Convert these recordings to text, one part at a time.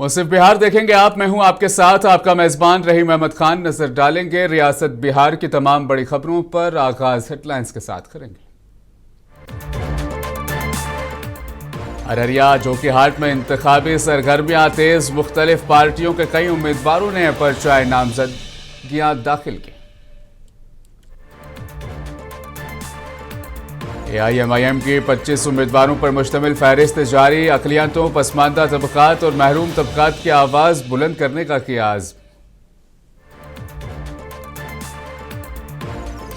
मुसिफ बिहार देखेंगे आप, मैं हूं आपके साथ आपका मेजबान रहीम अहमद खान। नजर डालेंगे रियासत बिहार की तमाम बड़ी खबरों पर। आगाज हेडलाइंस के साथ करेंगे। अररिया जोकीहाट में इंतखाबी सरगर्मियां तेज, मुख्तलिफ पार्टियों के कई उम्मीदवारों ने पर्चाए नामजदगियां दाखिल की। AIMIM की 25 उम्मीदवारों पर मुश्तमिल फहरिस्त जारी, अक़लियतों, पसमानदा तबकात और महरूम तबकात की आवाज़ बुलंद करने का किया आज़्म।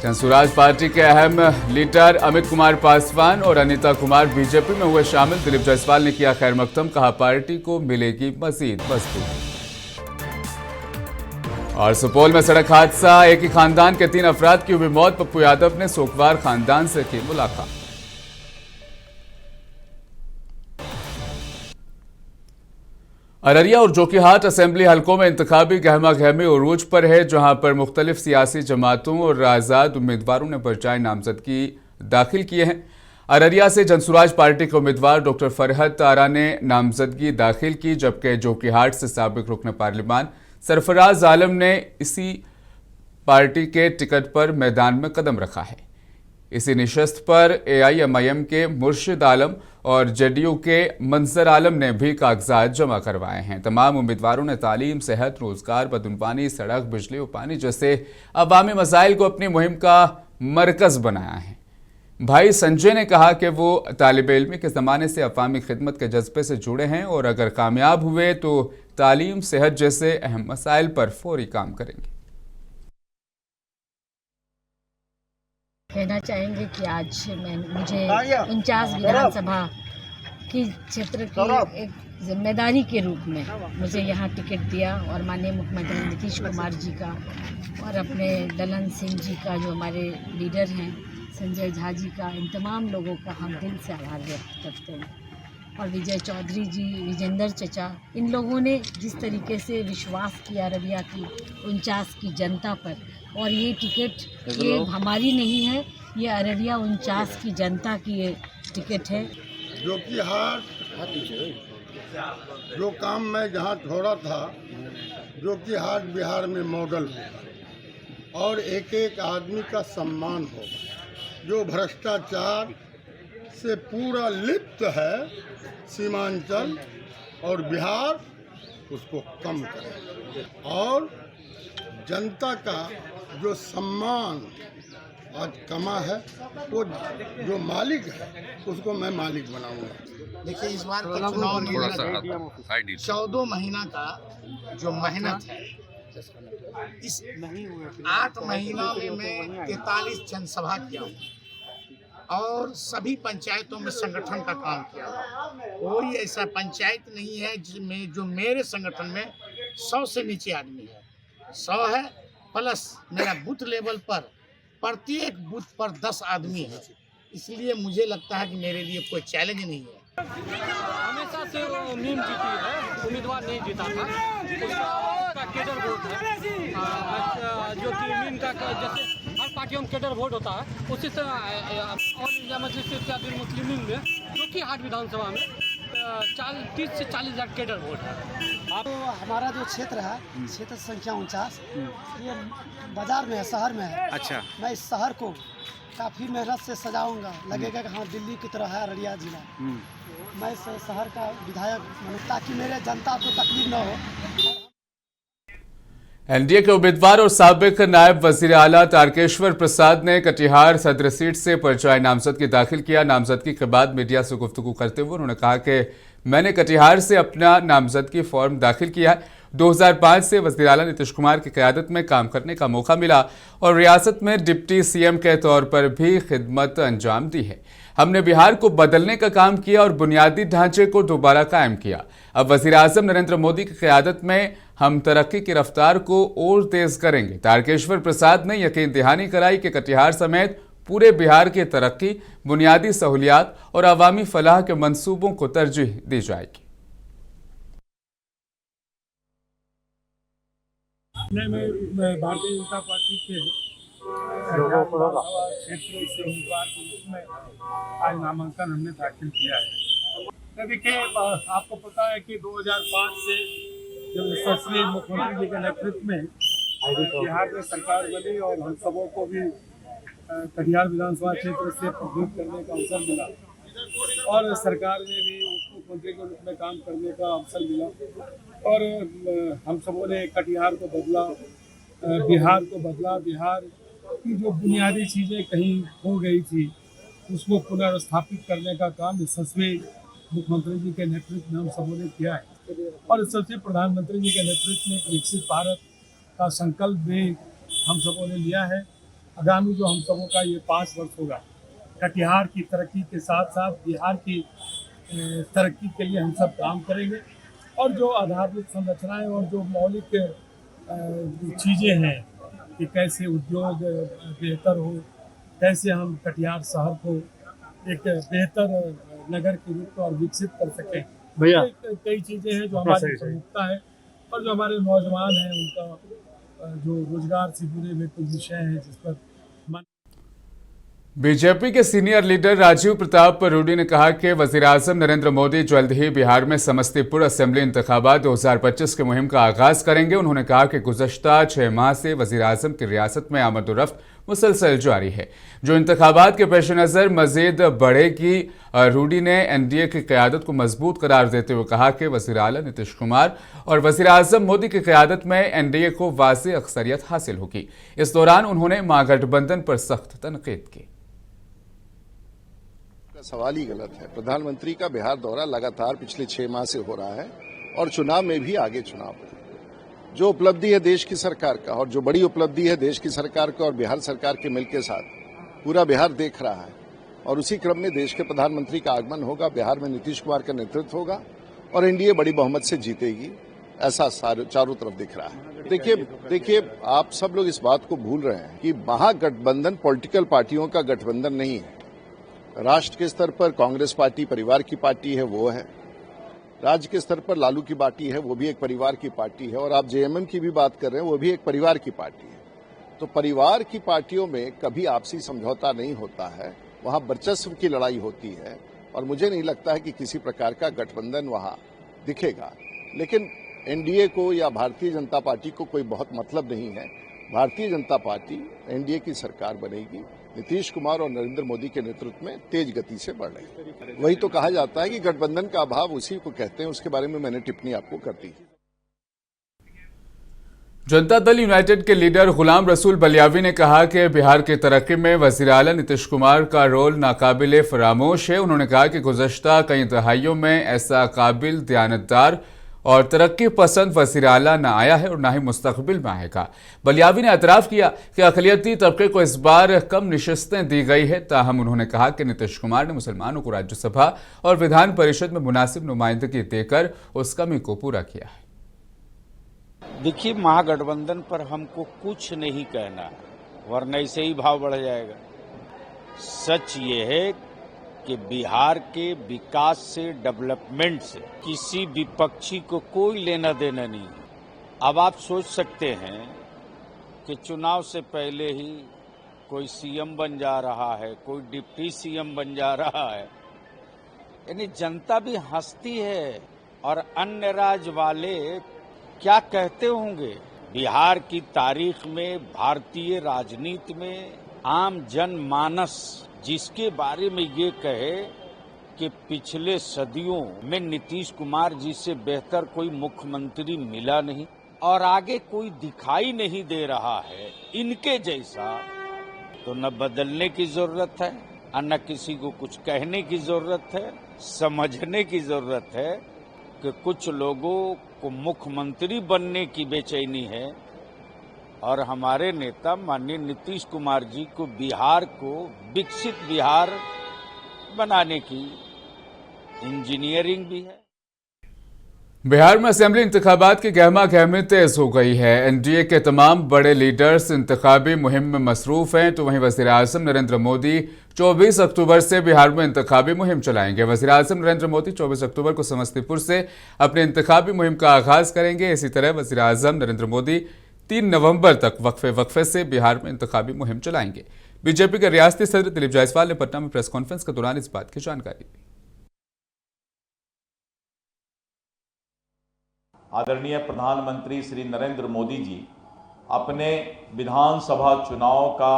जनसुराज पार्टी के अहम लीडर अमित कुमार पासवान और अनीता कुमार बीजेपी में हुए शामिल। दिलीप जायसवाल ने किया खैर मकदम, कहा पार्टी को मिलेगी मजीद मजबूती। और सुपौल में सड़क हादसा, एक ही खानदान के 3 अफराद की हुई मौत। पप्पू यादव ने सोकवार खानदान से की मुलाकात। अररिया और जोकीहाट असेंबली हलकों में इंतखाबी गहमा गहमी उरूज पर है, जहां पर मुख्तलिफ सियासी जमातों और आजाद उम्मीदवारों ने पर्चाए नामजदगी दाखिल किए हैं। अररिया से जनसुराज पार्टी के उम्मीदवार डॉक्टर फरहत आरा ने नामजदगी दाखिल की, जबकि जोकीहाट से साबिक रुकन पार्लिमान सरफराज आलम ने इसी पार्टी के टिकट पर मैदान में कदम रखा है। इसी निशस्त पर AIMIM के मुर्शिद आलम और JDU के मंजर आलम ने भी कागजात जमा करवाए हैं। तमाम उम्मीदवारों ने तालीम, सेहत, रोजगार, बदनवानी, सड़क, बिजली और पानी जैसे अवामी मसाइल को अपनी मुहिम का मरकज बनाया है। भाई संजय ने कहा कि वो तालिब इल्मी के ज़माने से अवामी खिदमत के जज्बे से जुड़े हैं और अगर कामयाब हुए तो तालीम, सेहत जैसे अहम मसाइल पर फौरी काम करेंगे। कहना चाहेंगे कि आज मुझे 49 विधानसभा की क्षेत्र की एक जिम्मेदारी के रूप में मुझे यहाँ टिकट दिया और माननीय मुख्यमंत्री नीतीश कुमार जी का और अपने ललन सिंह जी का, जो हमारे लीडर हैं संजय झा जी का, इन तमाम लोगों का हम दिल से आभार व्यक्त करते हैं। और विजय चौधरी जी, विजेंद्र चचा, इन लोगों ने जिस तरीके से विश्वास किया अररिया की 49 की जनता पर, और ये टिकट ये हमारी नहीं है, ये अररिया 49 की जनता की ये टिकट है। जोकीहाट जो काम मैं जहाँ छोड़ा था, जोकीहाट बिहार में मॉडल हो और एक एक आदमी का सम्मान हो, जो भ्रष्टाचार से पूरा लिप्त है सीमांचल और बिहार, उसको कम करें और जनता का जो सम्मान आज कमा है, वो जो मालिक है उसको मैं मालिक बनाऊंगा। देखिए, इस बार का चुनाव 14 महीना का जो मेहनत है, इस 8 महीना में 43 जनसभा किया और सभी पंचायतों में संगठन का काम किया। कोई ऐसा पंचायत नहीं है जिसमें जो मेरे संगठन में 100 से नीचे आदमी है। 100 है प्लस मेरा बूथ लेवल पर प्रत्येक बूथ पर 10 आदमी है। इसलिए मुझे लगता है कि मेरे लिए कोई चैलेंज नहीं है। हमेशा से मीम जीती है, उम्मीदवार नहीं जीता था, उसका केडर वोट है, जो कि मीम का जैसे हर पार्टियों में केडर वोट होता है, उसी से ऑल इंडिया मजलिस इत्तेहादुल मुस्लिमीन में जोकीहाट विधानसभा में 30 से 40 हज़ार केडर वोट है। तो हमारा जो क्षेत्र है, क्षेत्र संख्या 49, ये बाजार में है, शहर में है। अच्छा, मैं इस शहर को काफ़ी मेहनत से सजाऊंगा, लगेगा कि हाँ दिल्ली की तरह है अररिया जिला। मैं इस शहर का विधायक बनूं ताकि मेरे जनता को तकलीफ न हो। NDA के उम्मीदवार और साबिक नायब वजीर आला तारकेश्वर प्रसाद ने कटिहार सदर सीट से पर्चाए नामजदगी दाखिल किया। नामजदगी के बाद मीडिया से गुफ्तगू करते हुए उन्होंने कहा कि मैंने कटिहार से अपना नामजदगी फॉर्म दाखिल किया है। 2005 से वज़ीर आला नीतीश कुमार की क़यादत में काम करने का मौका मिला और रियासत में डिप्टी CM के तौर पर भी खिदमत अंजाम दी है। हमने बिहार को बदलने का काम किया और बुनियादी ढांचे को दोबारा कायम किया। अब वज़ीर आज़म नरेंद्र मोदी की क़यादत में हम तरक्की की रफ्तार को और तेज करेंगे। तारकेश्वर प्रसाद ने यकीन दहानी कराई कि कटिहार समेत पूरे बिहार की तरक्की, बुनियादी सहूलियात और अवामी फलाह के मंसूबों को तरजीह दी जाएगी। मैं भारतीय जनता पार्टी के क्षेत्र से उम्मीदवार के रूप में आज नामांकन हमने दाखिल किया है। तो देखिए, आपको पता है कि 2005 से जब यशस्वी मुख्यमंत्री जी के नेतृत्व में बिहार में सरकार बनी और हम सबों को भी कटिहार विधानसभा क्षेत्र से प्रतिनिधित्व करने का अवसर मिला और सरकार में भी उप मुख्यमंत्री के रूप में काम करने का अवसर मिला और हम सबों ने कटिहार को बदला, बिहार को बदला। बिहार की जो बुनियादी चीज़ें कहीं हो गई थी उसको पुनर्स्थापित करने का काम यशस्वी मुख्यमंत्री जी के नेतृत्व में हम सबों ने किया है और यशस्वी प्रधानमंत्री जी के नेतृत्व में एक विकसित भारत का संकल्प भी हम सबों ने लिया है। आगामी जो हम सबों का ये 5 वर्ष होगा, कटिहार की तरक्की के साथ साथ बिहार की तरक्की के लिए हम सब काम करेंगे और जो आधारभूत संरचनाएं और जो मौलिक चीज़ें हैं कि कैसे उद्योग बेहतर हो, कैसे हम कटिहार शहर को एक बेहतर नगर के रूप में और विकसित कर सकें। भैया कई चीज़ें हैं जो हमारी प्रमुखता है और जो हमारे नौजवान हैं उनका जो रोजगार से जुड़े हुए कुछ विषय हैं जिस पर बीजेपी के सीनियर लीडर राजीव प्रताप रूडी ने कहा कि वज़ीर-ए-आज़म नरेंद्र मोदी जल्द ही बिहार में समस्तीपुर असेंबली इंतखाबात 2025 की मुहिम का आगाज करेंगे। उन्होंने कहा कि गुज़श्ता 6 माह से वज़ीर-ए-आज़म की रियासत में आमद-ओ-रफ्त मुसलसल जारी है, जो इंतखाबात के पेश नज़र मजीद बढ़ेगी। रूडी ने एनडीए की क़यादत को मजबूत करार देते हुए कहा कि वज़ीर आला नीतीश कुमार और वज़ीर-ए-आज़म मोदी की क़यादत में एनडीए को वाज़ेह अक्सरियत हासिल होगी। इस दौरान उन्होंने महागठबंधन पर सख्त तनकीद की। सवाल ही गलत है। प्रधानमंत्री का बिहार दौरा लगातार पिछले 6 माह से हो रहा है और चुनाव में भी आगे चुनाव है। जो उपलब्धि है देश की सरकार का और जो बड़ी उपलब्धि है देश की सरकार का और बिहार सरकार के मिल के साथ पूरा बिहार देख रहा है और उसी क्रम में देश के प्रधानमंत्री का आगमन होगा, बिहार में नीतीश कुमार का नेतृत्व होगा और एनडीए बड़ी बहुमत से जीतेगी, ऐसा चारों तरफ दिख रहा है। देखिए आप सब लोग इस बात को भूल रहे हैं कि महागठबंधन पॉलिटिकल पार्टियों का गठबंधन नहीं है। राष्ट्र के स्तर पर कांग्रेस पार्टी परिवार की पार्टी है, वो है। राज्य के स्तर पर लालू की पार्टी है, वो भी एक परिवार की पार्टी है और आप जेएमएम की भी बात कर रहे हैं, वो भी एक परिवार की पार्टी है। तो परिवार की पार्टियों में कभी आपसी समझौता नहीं होता है, वहां वर्चस्व की लड़ाई होती है और मुझे नहीं लगता है कि किसी प्रकार का गठबंधन वहां दिखेगा। लेकिन एनडीए को या भारतीय जनता पार्टी को कोई बहुत मतलब नहीं है। भारतीय जनता पार्टी एनडीए की सरकार बनेगी, नीतीश कुमार और नरेंद्र मोदी के नेतृत्व में तेज गति से बढ़ रही है। वही तो कहा जाता है कि गठबंधन का अभाव उसी को कहते हैं, उसके बारे में मैंने टिप्पणी आपको कर दी। जनता दल यूनाइटेड के लीडर गुलाम रसूल बलियावी ने कहा कि बिहार की तरक्की में वज़ीर आला नीतीश कुमार का रोल नाकाबिले फरामोश है। उन्होंने कहा कि गुज़श्ता कई दहाइयों में ऐसा काबिल, दयानतदार और तरक्की पसंद वज़ीर आला न आया है और न ही मुस्तकबिल में आएगा। बलियावी ने एतराफ़ किया कि अक़लियती तबके को इस बार कम निशस्तें दी गई है। ताहम उन्होंने कहा कि नीतीश कुमार ने मुसलमानों को राज्यसभा और विधान परिषद में मुनासिब नुमाइंदगी देकर उस कमी को पूरा किया है। देखिए, महागठबंधन पर हमको कुछ नहीं कहना है, वरना ऐसे ही भाव बढ़ जाएगा। सच ये है कि बिहार के विकास से, डेवलपमेंट से किसी विपक्षी को कोई लेना देना नहीं है। अब आप सोच सकते हैं कि चुनाव से पहले ही कोई सीएम बन जा रहा है, कोई डिप्टी सीएम बन जा रहा है, यानी जनता भी हंसती है और अन्य राज्य वाले क्या कहते होंगे। बिहार की तारीख में, भारतीय राजनीति में आम जनमानस जिसके बारे में ये कहे कि पिछले सदियों में नीतीश कुमार जी से बेहतर कोई मुख्यमंत्री मिला नहीं और आगे कोई दिखाई नहीं दे रहा है इनके जैसा, तो न बदलने की जरूरत है और न किसी को कुछ कहने की जरूरत है। समझने की जरूरत है कि कुछ लोगों को मुख्यमंत्री बनने की बेचैनी है और हमारे नेता माननीय नीतीश कुमार जी को बिहार को विकसित बिहार बनाने की इंजीनियरिंग भी है। बिहार में असेंबली इंतखाबात की गहमा गहमी तेज हो गई है। एनडीए के तमाम बड़े लीडर्स इंतखाबी मुहिम में मसरूफ हैं, तो वहीं वज़ीर-ए-आज़म नरेंद्र मोदी 24 अक्टूबर से बिहार में इंतखाबी मुहिम चलाएंगे। वज़ीर-ए-आज़म नरेंद्र मोदी 24 अक्टूबर को समस्तीपुर से अपनी इंतखाबी मुहिम का आगाज करेंगे। इसी तरह वज़ीर-ए-आज़म नरेंद्र मोदी 3 नवंबर तक वक्फे से बिहार में इंतखाबी मुहिम चलाएंगे। बीजेपी के रियासती सदर दिलीप जायसवाल ने पटना में प्रेस कॉन्फ्रेंस के दौरान इस बात की जानकारी दी। आदरणीय प्रधानमंत्री श्री नरेंद्र मोदी जी अपने विधानसभा चुनाव का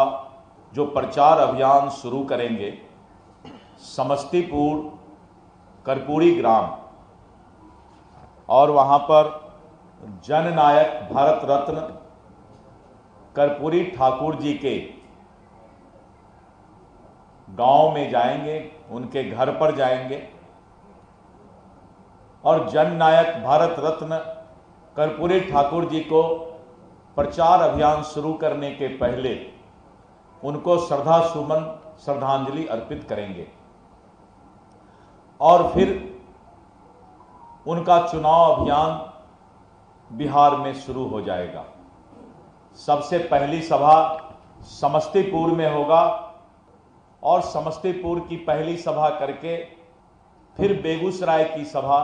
जो प्रचार अभियान शुरू करेंगे, समस्तीपुर कर्पूरी ग्राम और वहां पर जननायक भारत रत्न कर्पूरी ठाकुर जी के गांव में जाएंगे, उनके घर पर जाएंगे और जननायक भारत रत्न कर्पूरी ठाकुर जी को प्रचार अभियान शुरू करने के पहले उनको श्रद्धांजलि अर्पित करेंगे और फिर उनका चुनाव अभियान बिहार में शुरू हो जाएगा। सबसे पहली सभा समस्तीपुर में होगा और समस्तीपुर की पहली सभा करके फिर बेगूसराय की सभा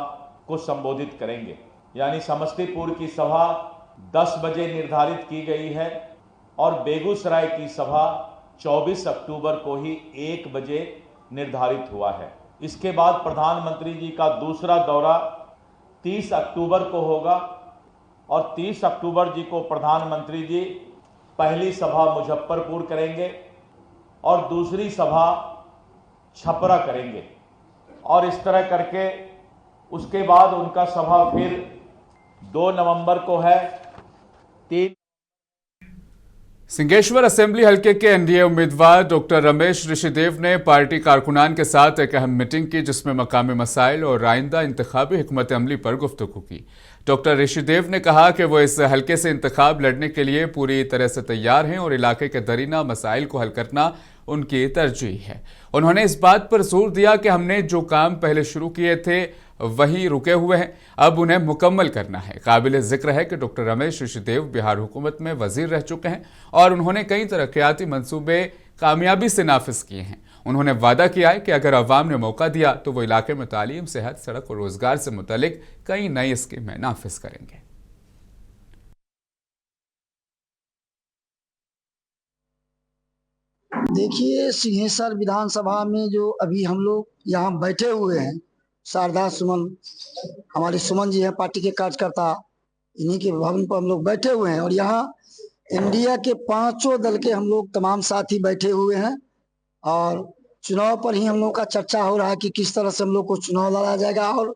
को संबोधित करेंगे। यानी समस्तीपुर की सभा 10 बजे निर्धारित की गई है और बेगूसराय की सभा 24 अक्टूबर को ही 1 बजे निर्धारित हुआ है। इसके बाद प्रधानमंत्री जी का दूसरा दौरा 30 अक्टूबर को होगा और 30 अक्टूबर जी को प्रधानमंत्री जी पहली सभा मुजफ्फरपुर करेंगे और दूसरी सभा छपरा करेंगे और इस तरह करके उसके बाद उनका सभा फिर 2 नवंबर को है। 3 सिंहेश्वर असेंबली हलके के एनडीए उम्मीदवार डॉक्टर रमेश ऋषिदेव ने पार्टी कारकुनान के साथ एक अहम मीटिंग की, जिसमें मकामी मसाइल और आइंदा इंतखाबी हिकमत अमली पर गुफ्तगू की। डॉक्टर ऋषिदेव ने कहा कि वो इस हलके से इंतखाब लड़ने के लिए पूरी तरह से तैयार हैं और इलाके के दरीना मसाइल को हल करना उनकी तरजीह है। उन्होंने इस बात पर जोर दिया कि हमने जो काम पहले शुरू किए थे वही रुके हुए हैं, अब उन्हें मुकम्मल करना है। काबिल जिक्र है कि डॉक्टर रमेश ऋषिदेव बिहार हुकूमत में वजीर रह चुके हैं और उन्होंने कई तरक्याती मंसूबे कामयाबी से नाफिज किए हैं। उन्होंने वादा किया है कि अगर अवाम ने मौका दिया तो वो इलाके में तालीम, सेहत, सड़क और रोजगार से मुतालिक कई नई स्कीमें नाफिज करेंगे। देखिए, सिंहेश्वर विधानसभा में जो अभी हम लोग यहाँ बैठे हुए हैं, शारदा सुमन, हमारे सुमन जी हैं पार्टी के कार्यकर्ता, इन्हीं के भवन पर हम लोग बैठे हुए हैं और यहाँ इंडिया के 5 दल के हम लोग तमाम साथी बैठे हुए हैं और चुनाव पर ही हम लोग का चर्चा हो रहा है कि किस तरह से हम लोग को चुनाव लड़ा जाएगा और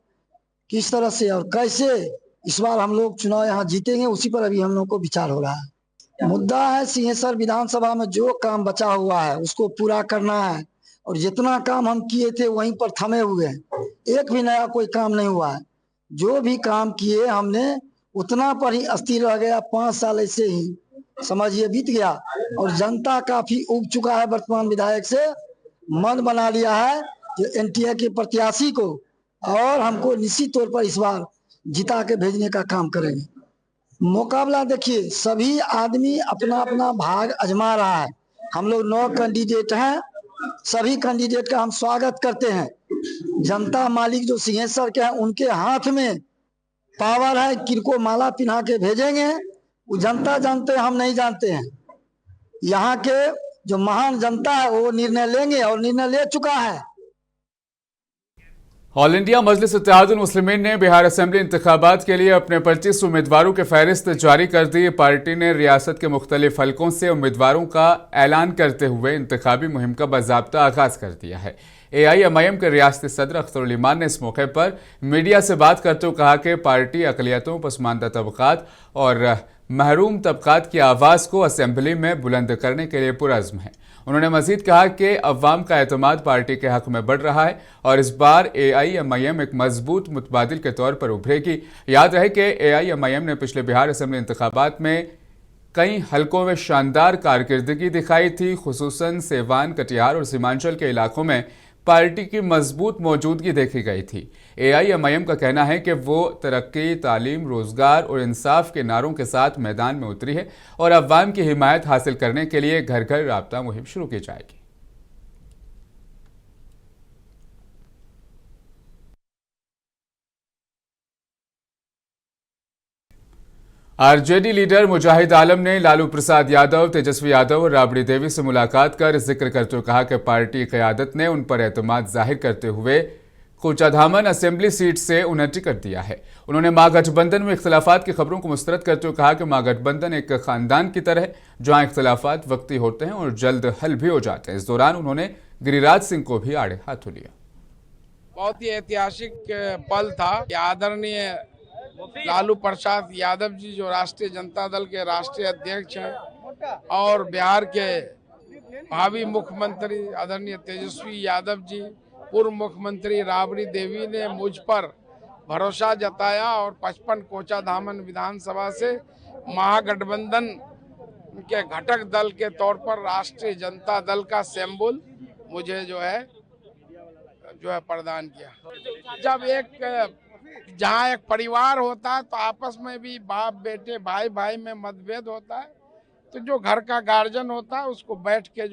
किस तरह से और कैसे इस बार हम लोग चुनाव यहाँ जीतेंगे, उसी पर अभी हम लोग को विचार हो रहा है। मुद्दा है सिंहेश्वर विधानसभा में जो काम बचा हुआ है उसको पूरा करना है और जितना काम हम किए थे वहीं पर थमे हुए हैं, एक भी नया कोई काम नहीं हुआ है। जो भी काम किए हमने उतना पर ही अस्थिर रह गया। 5 साल ऐसे ही समझिए बीत गया और जनता काफी उब चुका है। वर्तमान विधायक से मन बना लिया है जो एनटीए के प्रत्याशी को और हमको निश्चित तौर पर इस बार जिता के भेजने का काम करेंगे। मुकाबला देखिए, सभी आदमी अपना अपना भाग आजमा रहा है। हम लोग 9 कैंडिडेट हैं, सभी कैंडिडेट का हम स्वागत करते हैं। जनता मालिक जो सिंहेश्वर के हैं उनके हाथ में पावर है, किनको माला पिन्हा के भेजेंगे वो जनता जानते हैं, हम नहीं जानते हैं। यहाँ के जो महान जनता है वो निर्णय लेंगे और निर्णय ले चुका है। ऑल इंडिया मजलिस इत्तेहादुल मुस्लिमीन ने बिहार असेंबली इंतखाबात के लिए अपने 25 उम्मीदवारों की फहरिस्त जारी कर दी। पार्टी ने रियासत के मुख्तलिफ हलकों से उम्मीदवारों का ऐलान करते हुए इंतखाबी मुहिम का बाज़ाब्ता आगाज कर दिया है। AIMIM के रियासती सदर अख्तरुल ईमान ने इस मौके पर मीडिया से बात करते हुए कहा कि पार्टी अक़लियतों, पसमानदा तबक़ात और महरूम तबक़ात की आवाज़ को असेंबली में बुलंद करने के लिए पुरअज़्म है। उन्होंने मजीद कहा कि अवाम का एतमाद पार्टी के हक में बढ़ रहा है और इस बार AIMIM एक मजबूत मुतबादिल के तौर पर उभरेगी। याद रहे कि AIMIM ने पिछले बिहार असेंबली इंतखाबात में कई हलकों में शानदार कारकर्दगी दिखाई थी। खुसूसन सेवान, कटिहार और सीमांचल के इलाकों में पार्टी की मजबूत मौजूदगी देखी गई थी। AIMIM का कहना है कि वो तरक्की, तालीम, रोजगार और इंसाफ के नारों के साथ मैदान में उतरी है और अवाम की हिमायत हासिल करने के लिए घर घर राब्ता मुहिम शुरू की जाएगी। आरजेडी लीडर मुजाहिद आलम ने लालू प्रसाद यादव, तेजस्वी यादव और राबड़ी देवी से मुलाकात कर जिक्र करते हुए कहा कि पार्टी क़यादत ने उन पर एतमाद जाहिर करते हुए कोचाधामन असेंबली सीट से उन्हें टिकट दिया है। उन्होंने महागठबंधन में इख्तिलाफात की खबरों को मुस्तरद करते हुए कहा कि महागठबंधन एक खानदान की तरह है, जहां इख्तिलाफात वक्ती होते हैं और जल्द हल भी हो जाते हैं। इस दौरान उन्होंने गिरिराज सिंह को भी आड़े हाथों लिया। बहुत ही ऐतिहासिक पल था। आदरणीय लालू प्रसाद यादव जी जो राष्ट्रीय जनता दल के राष्ट्रीय अध्यक्ष हैं और बिहार के भावी मुख्यमंत्री आदरणीय तेजस्वी यादव जी, पूर्व मुख्यमंत्री राबड़ी देवी ने मुझ पर भरोसा जताया और 55 कोचाधामन विधानसभा से महागठबंधन के घटक दल के तौर पर राष्ट्रीय जनता दल का सिंबल मुझे जो है प्रदान किया। जब जहाँ एक परिवार होता है तो आपस में भी बाप बेटे भाई भाई में मतभेद होता है, तो जो घर का गार्जियन होता है उसको बैठ के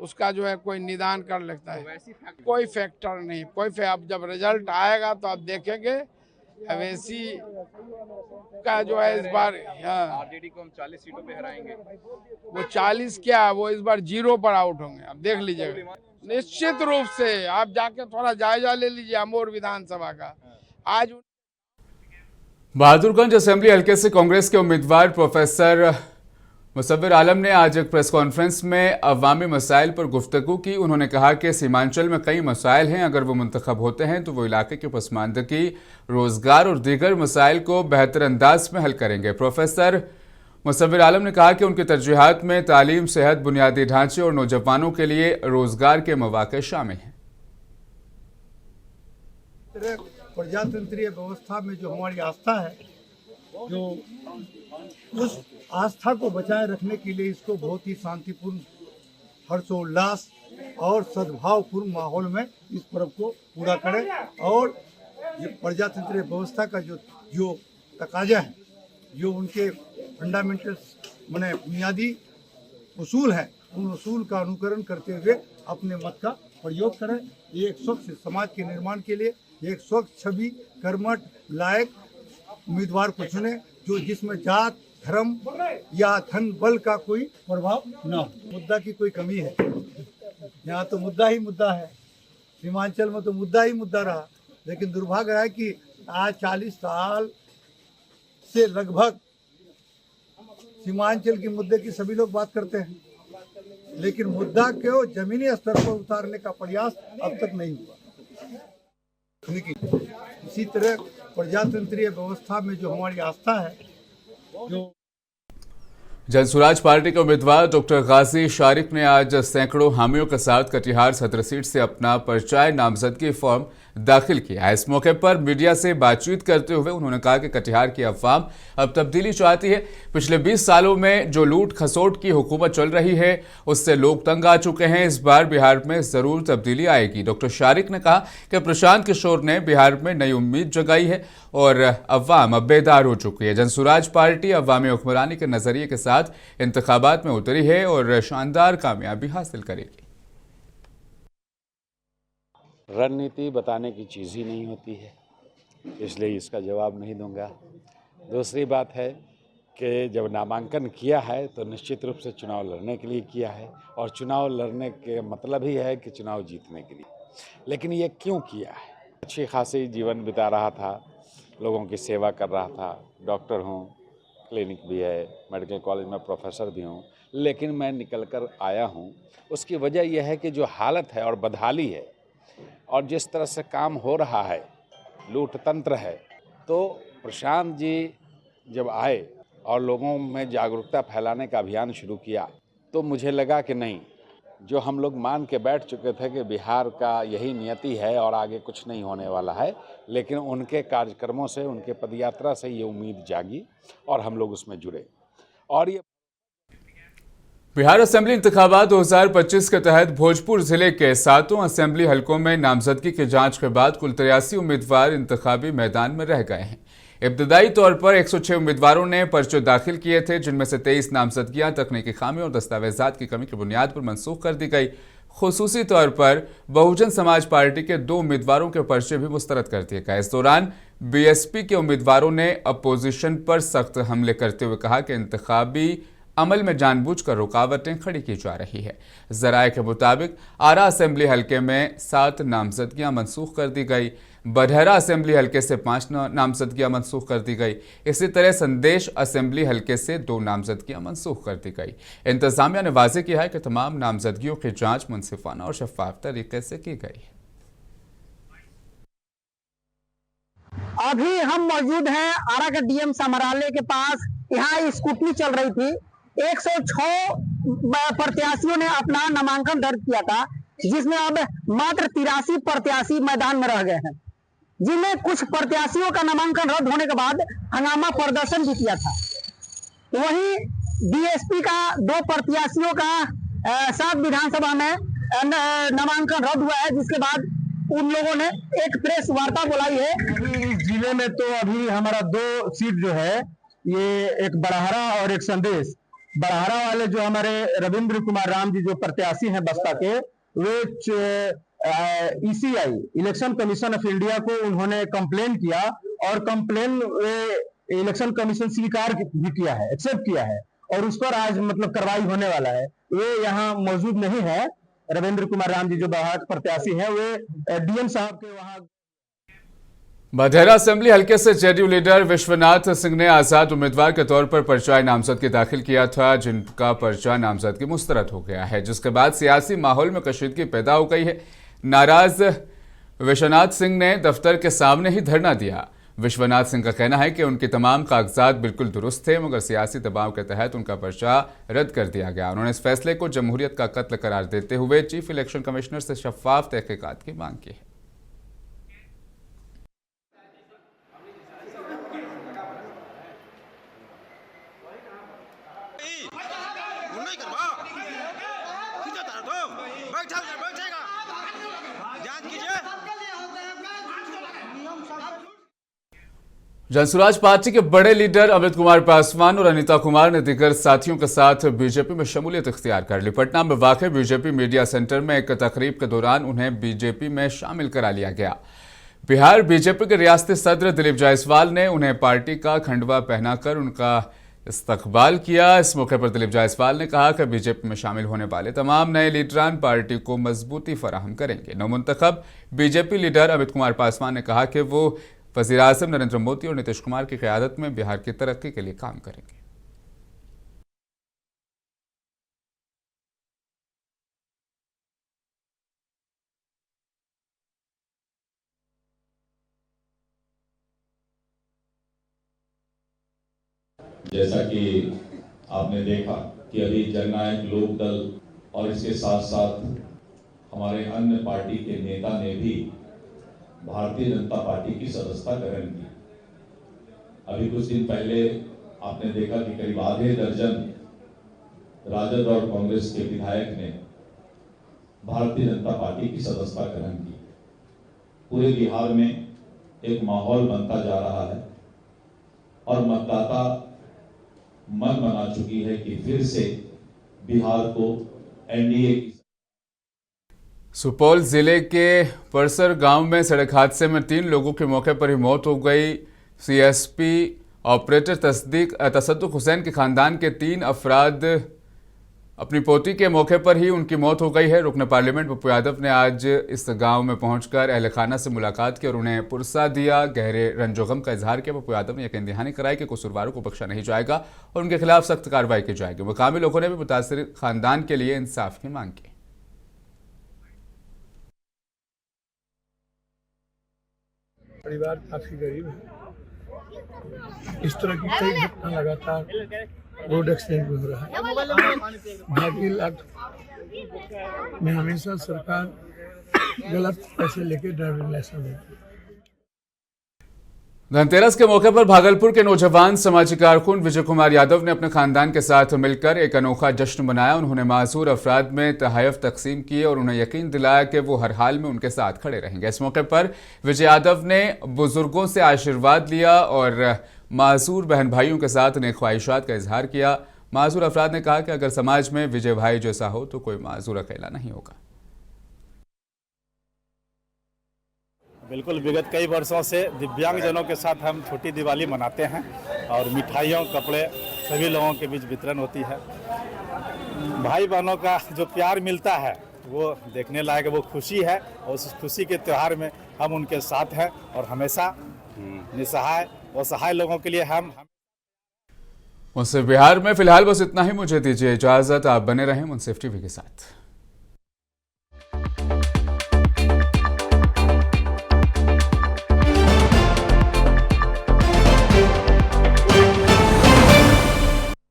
उसका कोई निदान कर लेता है। कोई फैक्टर नहीं, अब जब रिजल्ट आएगा तो आप देखेंगे अवैसी का इस बार आरजेडी को हम 40 सीटों पे हराएंगे। वो 40 क्या, वो इस बार 0 पर आउट होंगे, आप देख लीजिएगा। निश्चित रूप से आप जाके थोड़ा जायजा ले लीजिए अमोर विधानसभा का। आज बहादुरगंज असेंबली हल्के से कांग्रेस के उम्मीदवार प्रोफेसर मुसव्विर आलम ने आज एक प्रेस कॉन्फ्रेंस में अवामी मसाइल पर गुफ्तगू की। उन्होंने कहा कि सीमांचल में कई मसाइल हैं, अगर वो मुंतखब होते हैं तो वो इलाके के पसमानदगी, रोजगार और दीगर मसाइल को बेहतर अंदाज में हल करेंगे। प्रोफेसर मुसव्विर आलम ने कहा कि उनकी तरजीहात में तालीम, सेहत, बुनियादी ढांचे और नौजवानों के लिए रोजगार के मौके शामिल हैं। प्रजातंत्रीय व्यवस्था में जो हमारी आस्था है, जो उस आस्था को बचाए रखने के लिए इसको बहुत ही शांतिपूर्ण, हर्षोल्लास और सद्भावपूर्ण माहौल में इस पर्व को पूरा करें और ये प्रजातंत्रीय व्यवस्था का जो तकाजा है, जो उनके फंडामेंटल्स माने बुनियादी उसूल हैं, उन उसूल का अनुकरण करते हुए अपने मत का प्रयोग करें। एक स्वच्छ समाज के निर्माण के लिए एक स्वच्छ, छवि, कर्मठ, लायक उम्मीदवार को चुने, जो जिसमें जात, धर्म या धन बल का कोई प्रभाव न हो। मुद्दा की कोई कमी है? यहाँ तो मुद्दा ही मुद्दा है। सीमांचल में तो मुद्दा ही मुद्दा रहा, लेकिन दुर्भाग्य है कि आज 40 साल से लगभग सीमांचल के मुद्दे की सभी लोग बात करते हैं, लेकिन मुद्दा को जमीनी स्तर पर उतारने का प्रयास अब तक नहीं हुआ। इसी तरह प्रजातंत्रीय व्यवस्था में जो हमारी आस्था है, जो जनसुराज पार्टी के उम्मीदवार डॉक्टर गाजी शारिक ने आज सैकड़ों हामियों के साथ कटिहार सदर सीट से अपना पर्चा नामजदगी फॉर्म दाखिल किया। इस मौके पर मीडिया से बातचीत करते हुए उन्होंने कहा कि कटिहार की अवाम अब तब्दीली चाहती है। पिछले 20 सालों में जो लूट खसोट की हुकूमत चल रही है उससे लोग तंग आ चुके हैं। इस बार बिहार में जरूर तब्दीली आएगी। डॉक्टर शारिक ने कहा कि प्रशांत किशोर ने बिहार में नई उम्मीद जगाई है और अवाम अब बेदार हो चुकी है। जनसुराज पार्टी अवामी हुक्मरानी के नजरिए के साथ इंतखाबात में उतरी है और शानदार कामयाबी हासिल करेगी। रणनीति बताने की चीज़ ही नहीं होती है, इसलिए इसका जवाब नहीं दूंगा। दूसरी बात है कि जब नामांकन किया है तो निश्चित रूप से चुनाव लड़ने के लिए किया है और चुनाव लड़ने के मतलब ही है कि चुनाव जीतने के लिए। लेकिन ये क्यों किया है? अच्छी खासी जीवन बिता रहा था, लोगों की सेवा कर रहा था, डॉक्टर हूँ, क्लिनिक भी है, मेडिकल कॉलेज में प्रोफेसर भी हूँ, लेकिन मैं निकल कर आया हूँ। उसकी वजह यह है कि जो हालत है और बदहाली है और जिस तरह से काम हो रहा है, लूट तंत्र है, तो प्रशांत जी जब आए और लोगों में जागरूकता फैलाने का अभियान शुरू किया तो मुझे लगा कि नहीं, जो हम लोग मान के बैठ चुके थे कि बिहार का यही नियति है और आगे कुछ नहीं होने वाला है, लेकिन उनके कार्यक्रमों से, उनके पदयात्रा से ये उम्मीद जागी और हम लोग उसमें जुड़े। और ये बिहार असेंबली इंतखाबात 2025 के तहत भोजपुर जिले के 7 असेंबली हलकों में नामजदगी की जांच के बाद कुल 83 उम्मीदवार इंतखाबी मैदान में रह गए हैं। इब्तदाई तौर पर 106 उम्मीदवारों ने पर्चे दाखिल किए थे, जिनमें से 23 नामजदगियां तकनीकी खामी और दस्तावेजात की कमी की बुनियाद पर मनसूख कर दी गई। खुसूसी तौर पर बहुजन समाज पार्टी के 2 उम्मीदवारों के पर्चे भी मुस्तरद कर दिए गए। इस दौरान बीएसपी के उम्मीदवारों ने अपोजिशन पर सख्त हमले करते हुए कहा कि इंतखाबी अमल में जानबूझकर रुकावटें खड़ी की जा रही है। जराये के मुताबिक आरा असेंबली हलके में 7 नामजदगियां मनसूख कर दी गई, बरहरा असेंबली हलके से 5 नामजदगियां मनसूख कर दी गई। इसी तरह संदेश असेंबली हलके से 2 नामजदगियां मनसूख कर दी गई। इंतजामिया ने वाज़ेह किया है कि तमाम नामजदगियों की जांच मुनसिफाना और शफाफ तरीके से की गई है। अभी हम मौजूद हैं आरा के डीएम समरालय के पास। यहाँ स्कूटनी चल रही थी। 106 प्रत्याशियों ने अपना नामांकन दर्ज किया था, जिसमें अब मात्र 83 प्रत्याशी मैदान में रह गए हैं, जिनमें कुछ प्रत्याशियों का नामांकन रद्द होने के बाद हंगामा प्रदर्शन भी किया था। वहीं बीएसपी का 2 प्रत्याशियों का 7 विधानसभा में नामांकन रद्द हुआ है, जिसके बाद उन लोगों ने एक प्रेस वार्ता बुलाई है। इस जिले में तो अभी हमारा 2 सीट जो है, ये एक बड़हरा और एक संदेश। बड़हरा वाले जो हमारे रविंद्र कुमार राम जी जो प्रत्याशी हैं बसपा के, वे ECI election commission of India को उन्होंने कंप्लेन किया और कंप्लेन इलेक्शन कमीशन स्वीकार भी किया है, एक्सेप्ट किया है और उस पर आज मतलब कार्रवाई होने वाला है। वे यहाँ मौजूद नहीं है। रविंद्र कुमार राम जी जो बड़हरा के प्रत्याशी हैं, वे डीएम साहब के वहाँ। बरहरा असेंबली हलके से जेडीयू लीडर विश्वनाथ सिंह ने आजाद उम्मीदवार के तौर पर पर्चा नामजदगी दाखिल किया था, जिनका पर्चा नामजदगी मुस्तरद हो गया है, जिसके बाद सियासी माहौल में कशीदगी पैदा हो गई है। नाराज विश्वनाथ सिंह ने दफ्तर के सामने ही धरना दिया। विश्वनाथ सिंह का कहना है कि उनके तमाम कागजात बिल्कुल दुरुस्त थे, मगर सियासी दबाव के तहत उनका पर्चा रद्द कर दिया गया। उन्होंने इस फैसले को जमहूरियत का कत्ल करार देते हुए चीफ इलेक्शन कमिश्नर से शफाफ तहकीकात की मांग की है। जनसुराज पार्टी के बड़े लीडर अमित कुमार पासवान और अनीता कुमार ने दीगर साथियों के साथ बीजेपी में शमूलियत इख्तियार कर ली। पटना में वाक़ बीजेपी मीडिया सेंटर में एक तकरीब के दौरान उन्हें बीजेपी में शामिल करा लिया गया। बिहार बीजेपी के रियासती सदर दिलीप जायसवाल ने उन्हें पार्टी का खंडवा पहनाकर उनका इस्तकबाल किया। इस मौके पर दिलीप जायसवाल ने कहा कि बीजेपी में शामिल होने वाले तमाम नए लीडरान पार्टी को मजबूती फराहम करेंगे। नवमुंतखब बीजेपी लीडर अमित कुमार पासवान ने कहा कि वो वज़ीर आज़म नरेंद्र मोदी और नीतीश कुमार की क़यादत में बिहार की तरक्की के लिए काम करेंगे। जैसा कि आपने देखा कि अभी जननायक लोक दल और इसके साथ साथ हमारे अन्य पार्टी के नेता ने भी भारतीय जनता पार्टी की सदस्यता ग्रहण की। अभी कुछ दिन पहले आपने देखा कि करीब आधे दर्जन राजद और कांग्रेस के विधायक ने भारतीय जनता पार्टी की सदस्यता ग्रहण की। पूरे बिहार में एक माहौल बनता जा रहा है और मतदाता मन बना चुकी है कि फिर से बिहार को एनडीए की। सुपौल जिले के परसर गांव में सड़क हादसे में 3 लोगों की मौके पर ही मौत हो गई। सीएसपी ऑपरेटर तसद्दुक हुसैन के खानदान के 3 अफराद अपनी पोती के मौके पर ही उनकी मौत हो गई है। रुकन पार्लियामेंट पप्पू यादव ने आज इस गांव में पहुंचकर अहल खाना से मुलाकात की और उन्हें पुरसा दिया। गहरे रंजोगम का इजहार किया। पप्पू यादव ने यकीन दहानी कराई कि कसूरवारों को बख्शा नहीं जाएगा और उनके खिलाफ सख्त कार्रवाई की जाएगी। मुकामी लोगों ने भी मुतासिर खानदान के लिए इंसाफ की मांग की। परिवार काफी गरीब है। इस तरह की कई घटना लगातार रोड एक्सीडेंट में हो रहा है। भागी लाख में हमेशा सरकार गलत पैसे लेके ड्राइविंग लाइसेंस देती है। धनतेरस के मौके पर भागलपुर के नौजवान समाजी कारकुन विजय कुमार यादव ने अपने खानदान के साथ मिलकर एक अनोखा जश्न मनाया। उन्होंने मासूर अफराद में तोहफे तकसीम किए और उन्हें यकीन दिलाया कि वो हर हाल में उनके साथ खड़े रहेंगे। इस मौके पर विजय यादव ने बुजुर्गों से आशीर्वाद लिया और मासूर बहन भाइयों के साथ नेक ख्वाहिशात का इजहार किया। मासूर अफराद ने कहा कि अगर समाज में विजय भाई जैसा हो तो कोई मासूर अकेला नहीं होगा। बिल्कुल, विगत कई वर्षों से दिव्यांगजनों के साथ हम छोटी दिवाली मनाते हैं और मिठाइयों, कपड़े सभी लोगों के बीच वितरण होती है। भाई बहनों का जो प्यार मिलता है वो देखने लायक, वो खुशी है और उस खुशी के त्यौहार में हम उनके साथ हैं और हमेशा निसहाय और सहाय लोगों के लिए हम मुंसिफ बिहार में फिलहाल बस इतना ही। मुझे दीजिए इजाजत, आप बने रहें मुंसिफ टीवी के साथ।